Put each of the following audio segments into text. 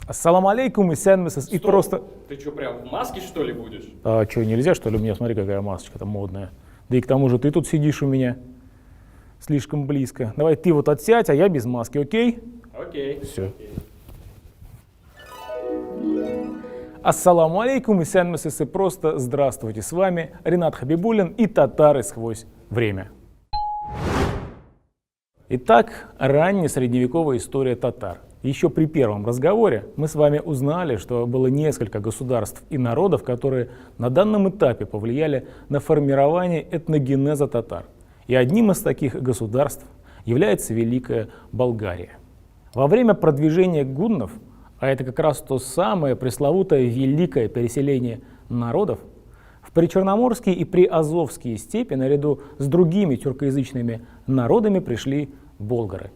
Ассаламу алейкум, и просто... Ты что, прям в маске, что ли, будешь? А что, нельзя, что ли? У меня, смотри, какая масочка-то модная. Да и к тому же ты тут сидишь у меня слишком близко. Давай ты вот отсядь, а я без маски, окей? Окей. Все. Ассаламу алейкум, и просто здравствуйте. С вами Ренат Хабибуллин и татары сквозь время. Итак, ранняя средневековая история татар. Еще при первом разговоре мы с вами узнали, что было несколько государств и народов, которые на данном этапе повлияли на формирование этногенеза татар. И одним из таких государств является Великая Болгария. Во время продвижения гуннов, а это как раз то самое пресловутое великое переселение народов, в причерноморские и приазовские степи наряду с другими тюркоязычными народами пришли болгары.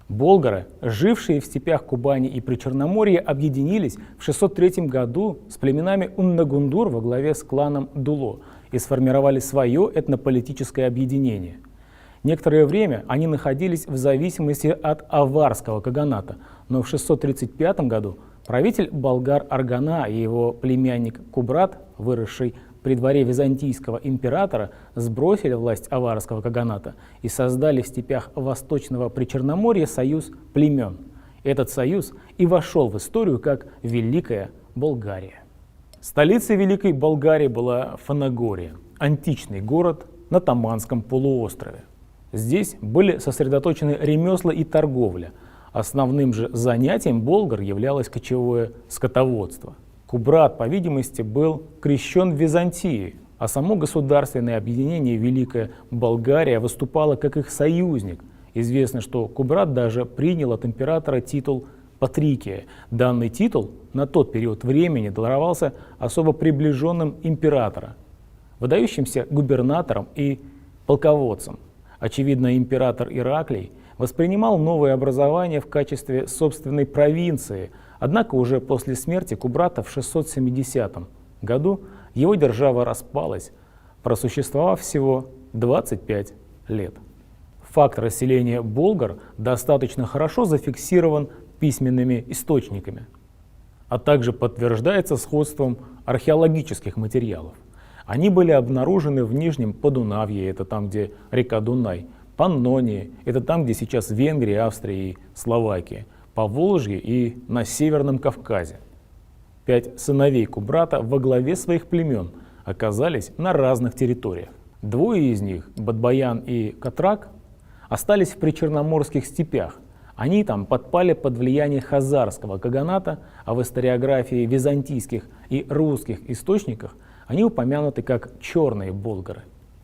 Болгары, жившие в степях Кубани и Причерноморья, объединились в 603 году с племенами Уннагундур во главе с кланом Дуло и сформировали свое этнополитическое объединение. Некоторое время они находились в зависимости от аварского каганата, но в 635 году правитель болгар Аргана и его племянник Кубрат, выросший при дворе византийского императора, сбросили власть аварского каганата и создали в степях Восточного Причерноморья союз племен. Этот союз и вошел в историю как Великая Болгария. Столицей Великой Болгарии была Фанагория, античный город на Таманском полуострове. Здесь были сосредоточены ремесла и торговля. Основным же занятием болгар являлось кочевое скотоводство. Кубрат, по видимости, был крещен в Византии, а само государственное объединение Великая Болгария выступало как их союзник. Известно, что Кубрат даже принял от императора титул Патрикия. Данный титул на тот период времени даровался особо приближенным императора, выдающимся губернатором и полководцем. Очевидно, император Ираклий воспринимал новое образование в качестве собственной провинции, однако уже после смерти Кубрата в 670 году его держава распалась, просуществовав всего 25 лет. Факт расселения болгар достаточно хорошо зафиксирован письменными источниками, а также подтверждается сходством археологических материалов. Они были обнаружены в Нижнем Подунавье, это там, где река Дунай, Паннонии, это там, где сейчас Венгрия, Австрия и Словакия, Поволжье и на Северном Кавказе. 5 сыновей Кубрата во главе своих племен оказались на разных территориях. Двое из них, Бадбаян и Катрак, остались в причерноморских степях. Они там подпали под влияние хазарского каганата, а в историографии византийских и русских источниках они упомянуты как черные болгары.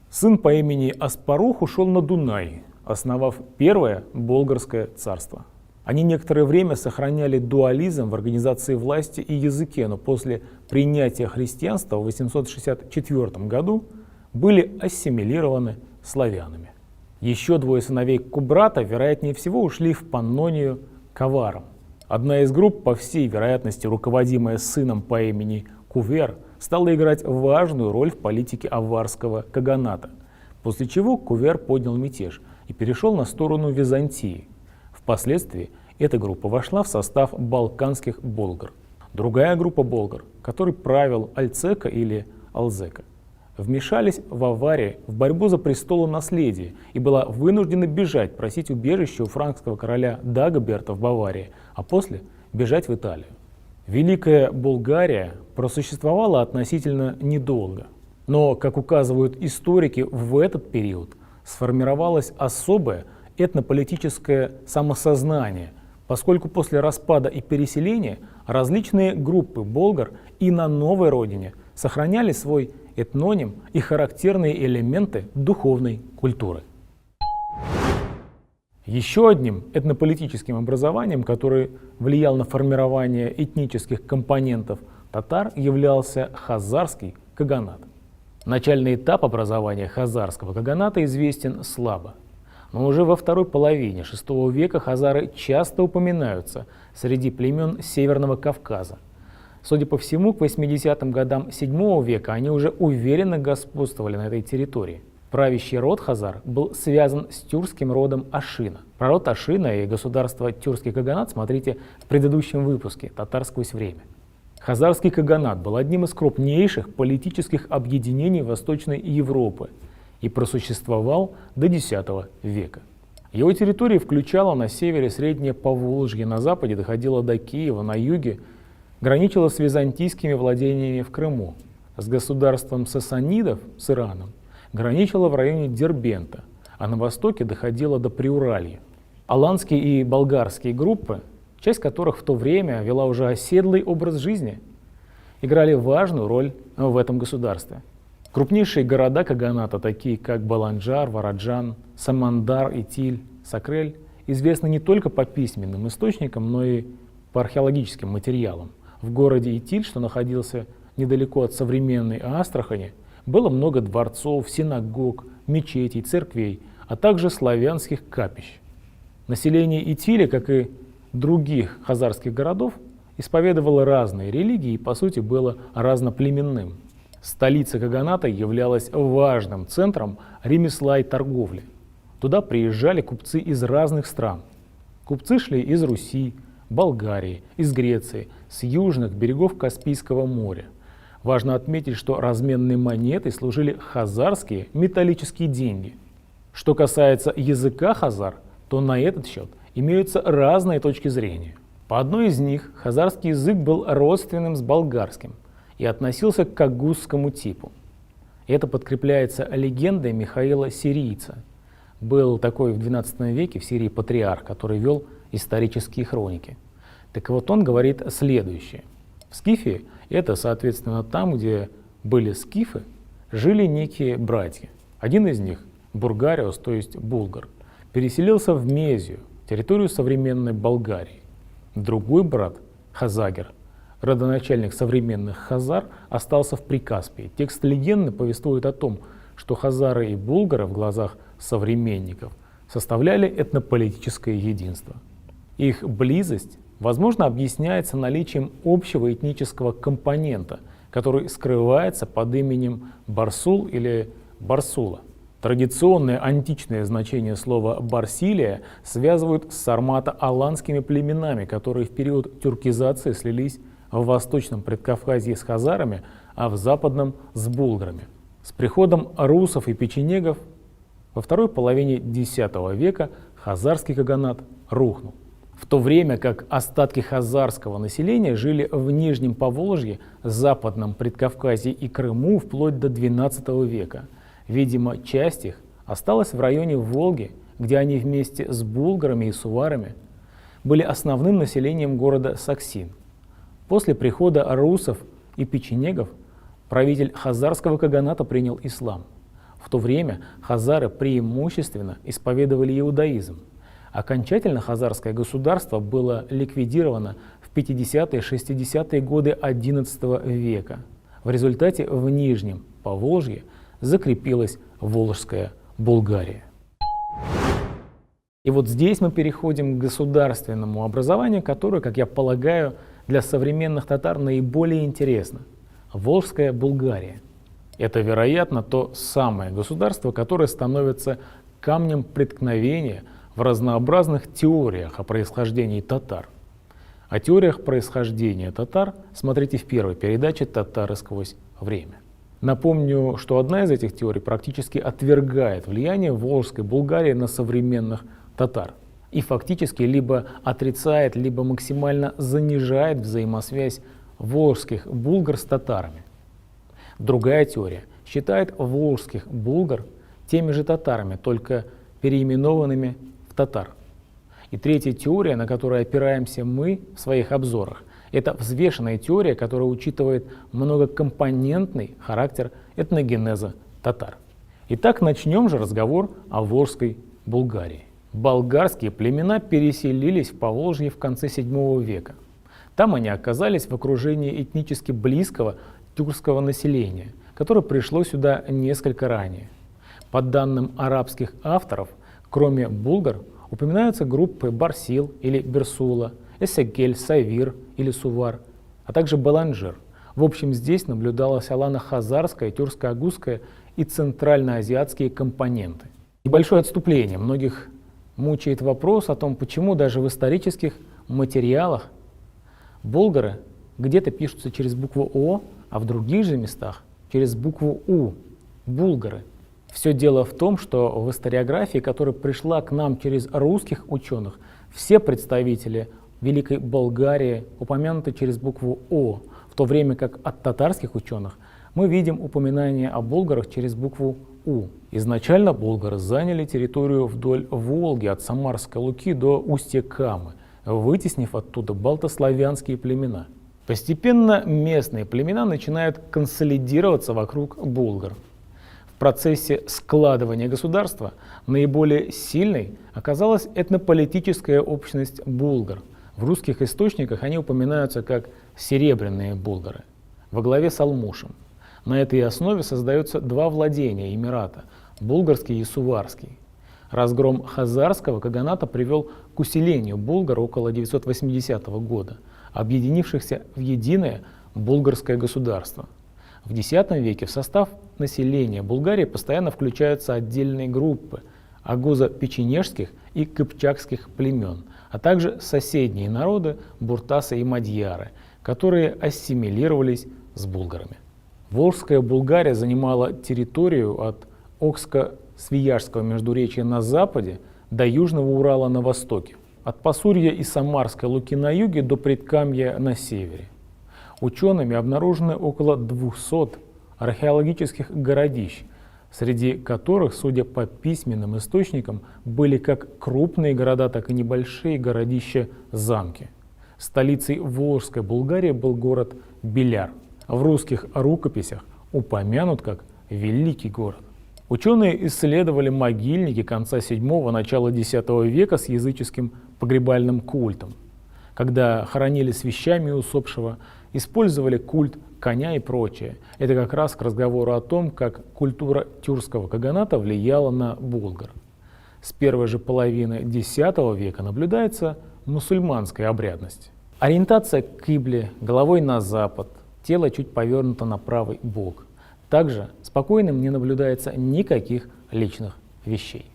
Сын по имени Аспарух ушел на Дунай, основав первое болгарское царство. Они некоторое время сохраняли дуализм в организации власти и языке, но после принятия христианства в 864 году были ассимилированы славянами. Еще двое сыновей Кубрата, вероятнее всего, ушли в Паннонию к аварам. Одна из групп, по всей вероятности руководимая сыном по имени Кувер, стала играть важную роль в политике аварского каганата, после чего Кувер поднял мятеж и перешел на сторону Византии. Впоследствии эта группа вошла в состав балканских болгар. Другая группа болгар, которой правил Альцека или Алзека, вмешались в аварии в борьбу за престолонаследие и была вынуждена бежать, просить убежище у франкского короля Дагоберта в Баварии, а после бежать в Италию. Великая Болгария просуществовала относительно недолго, но, как указывают историки, в этот период сформировалось особое этнополитическое самосознание, поскольку после распада и переселения различные группы болгар и на новой родине сохраняли свой этноним и характерные элементы духовной культуры. Еще одним этнополитическим образованием, которое влияло на формирование этнических компонентов татар, являлся хазарский каганат. Начальный этап образования хазарского каганата известен слабо, но уже во второй половине VI века хазары часто упоминаются среди племен Северного Кавказа. Судя по всему, к 80-м годам VII века они уже уверенно господствовали на этой территории. Правящий род хазар был связан с тюркским родом Ашина. Про род Ашина и государство Тюркский Каганат смотрите в предыдущем выпуске «Татар сквозь время». Хазарский Каганат был одним из крупнейших политических объединений Восточной Европы и просуществовал до X века. Его территория включала на севере Среднее Поволжье, на западе доходила до Киева, на юге граничила с византийскими владениями в Крыму, с государством сасанидов, с Ираном, граничила в районе Дербента, а на востоке доходила до Приуралья. Аланские и болгарские группы, часть которых в то время вела уже оседлый образ жизни, играли важную роль в этом государстве. Крупнейшие города Каганата, такие как Баланджар, Вараджан, Самандар, Итиль, Сакрель, известны не только по письменным источникам, но и по археологическим материалам. В городе Итиль, что находился недалеко от современной Астрахани, было много дворцов, синагог, мечетей, церквей, а также славянских капищ. Население Итиля, как и других хазарских городов, исповедовало разные религии и, по сути, было разноплеменным. Столица Каганата являлась важным центром ремесла и торговли. Туда приезжали купцы из разных стран. Купцы шли из Руси, Болгарии, из Греции, с южных берегов Каспийского моря. Важно отметить, что разменной монетой служили хазарские металлические деньги. Что касается языка хазар, то на этот счет имеются разные точки зрения. По одной из них хазарский язык был родственным с болгарским и относился к агузскому типу. Это подкрепляется легендой Михаила Сирийца. Был такой в XII веке в Сирии патриарх, который вел исторические хроники. Так вот, он говорит следующее. В Скифии, это, соответственно, там, где были скифы, жили некие братья. Один из них, Бургариос, то есть булгар, переселился в Мезию, территорию современной Болгарии. Другой брат, Хазагер, родоначальник современных хазар, остался в Прикаспии. Текст легенды повествует о том, что хазары и булгары в глазах современников составляли этнополитическое единство. Их близость, возможно, объясняется наличием общего этнического компонента, который скрывается под именем Барсул или Барсула. Традиционное античное значение слова «Барсилия» связывают с сармато-аланскими племенами, которые в период тюркизации слились в восточном Предкавказье с хазарами, а в западном — с булгарами. С приходом русов и печенегов во второй половине X века хазарский каганат рухнул, в то время как остатки хазарского населения жили в Нижнем Поволжье, Западном Предкавказье и Крыму вплоть до XII века. Видимо, часть их осталась в районе Волги, где они вместе с булгарами и суварами были основным населением города Саксин. После прихода русов и печенегов правитель хазарского каганата принял ислам. В то время хазары преимущественно исповедовали иудаизм. Окончательно хазарское государство было ликвидировано в 50-е и 60-е годы XI века. В результате в Нижнем Поволжье закрепилась Волжская Булгария. И вот здесь мы переходим к государственному образованию, которое, как я полагаю, для современных татар наиболее интересно. Волжская Булгария. Это, вероятно, то самое государство, которое становится камнем преткновения в разнообразных теориях о происхождении татар. О теориях происхождения татар смотрите в первой передаче «Татары сквозь время». Напомню, что одна из этих теорий практически отвергает влияние Волжской Булгарии на современных татар и фактически либо отрицает, либо максимально занижает взаимосвязь волжских булгар с татарами. Другая теория считает волжских булгар теми же татарами, только переименованными в татар. И третья теория, на которую опираемся мы в своих обзорах, это взвешенная теория, которая учитывает многокомпонентный характер этногенеза татар. Итак, начнем же разговор о Волжской Булгарии. Болгарские племена переселились в Поволжье в конце VII века. Там они оказались в окружении этнически близкого тюркского населения, которое пришло сюда несколько ранее. По данным арабских авторов, кроме булгар, упоминаются группы Барсил или Берсула, Эсегель, Савир или Сувар, а также Баланджир. В общем, здесь наблюдалась алано-хазарская, тюркско-агузская и центральноазиатские компоненты. Небольшое отступление. Многих мучает вопрос о том, почему даже в исторических материалах болгары где-то пишутся через букву О, а в других же местах через букву У – булгары. Все дело в том, что в историографии, которая пришла к нам через русских ученых, все представители Великой Болгарии упомянуты через букву О, в то время как от татарских ученых мы видим упоминание о болгарах через букву У. Изначально болгары заняли территорию вдоль Волги от Самарской Луки до устья Камы, вытеснив оттуда балтославянские племена. Постепенно местные племена начинают консолидироваться вокруг булгар. В процессе складывания государства наиболее сильной оказалась этнополитическая общность булгар. В русских источниках они упоминаются как серебряные булгары во главе с Алмушем. На этой основе создаются два владения Эмирата – булгарский и суварский. Разгром хазарского каганата привел к усилению булгар около 980 года, объединившихся в единое булгарское государство. В X веке в состав населения Булгарии постоянно включаются отдельные группы агузо-печенежских и кыпчакских племен, а также соседние народы буртасы и мадьяры, которые ассимилировались с булгарами. Волжская Булгария занимала территорию от Окско-Свияжского междуречия на западе до Южного Урала на востоке, от Пасурья и Самарской Луки на юге до Предкамья на севере. Учеными обнаружены около 200 археологических городищ, среди которых, судя по письменным источникам, были как крупные города, так и небольшие городища-замки. Столицей Волжской Булгарии был город Беляр. В русских рукописях упомянут как Великий город. Ученые исследовали могильники конца VII – начала X века с языческим погребальным культом. Когда хоронили с вещами усопшего, использовали культ коня и прочее. Это как раз к разговору о том, как культура тюркского каганата влияла на булгар. С первой же половины X века наблюдается мусульманская обрядность. Ориентация к кибле, головой на запад, тело чуть повернуто на правый бок. Также спокойным не наблюдается никаких личных вещей.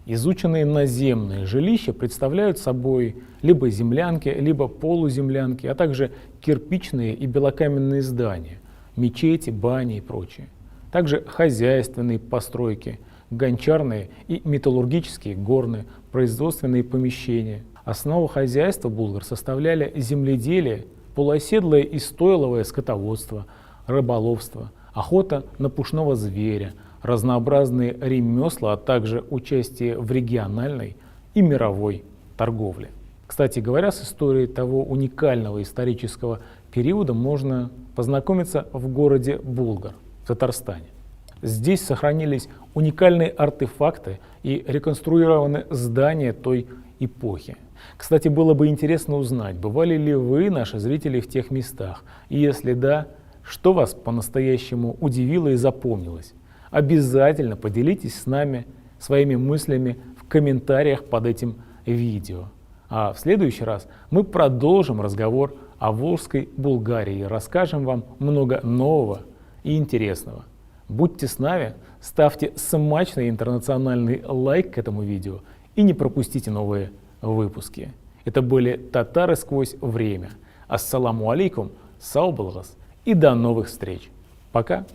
Изученные наземные жилища представляют собой либо землянки, либо полуземлянки, а также кирпичные и белокаменные здания, мечети, бани и прочее. Также хозяйственные постройки, гончарные и металлургические, горные, производственные помещения. Основу хозяйства булгар составляли земледелие, полуоседлое и стойловое скотоводство, рыболовство, охота на пушного зверя, разнообразные ремесла, а также участие в региональной и мировой торговле. Кстати говоря, с историей того уникального исторического периода можно познакомиться в городе Булгар в Татарстане. Здесь сохранились уникальные артефакты и реконструированы здания той эпохи. Кстати, было бы интересно узнать, бывали ли вы, наши зрители, в тех местах, и если да, что вас по-настоящему удивило и запомнилось. Обязательно поделитесь с нами своими мыслями в комментариях под этим видео. А в следующий раз мы продолжим разговор о Волжской Булгарии и расскажем вам много нового и интересного. Будьте с нами, ставьте смачный интернациональный лайк к этому видео и не пропустите новые выпуски. Это были «Татары сквозь время». Ассаламу алейкум, сау булгас и до новых встреч. Пока.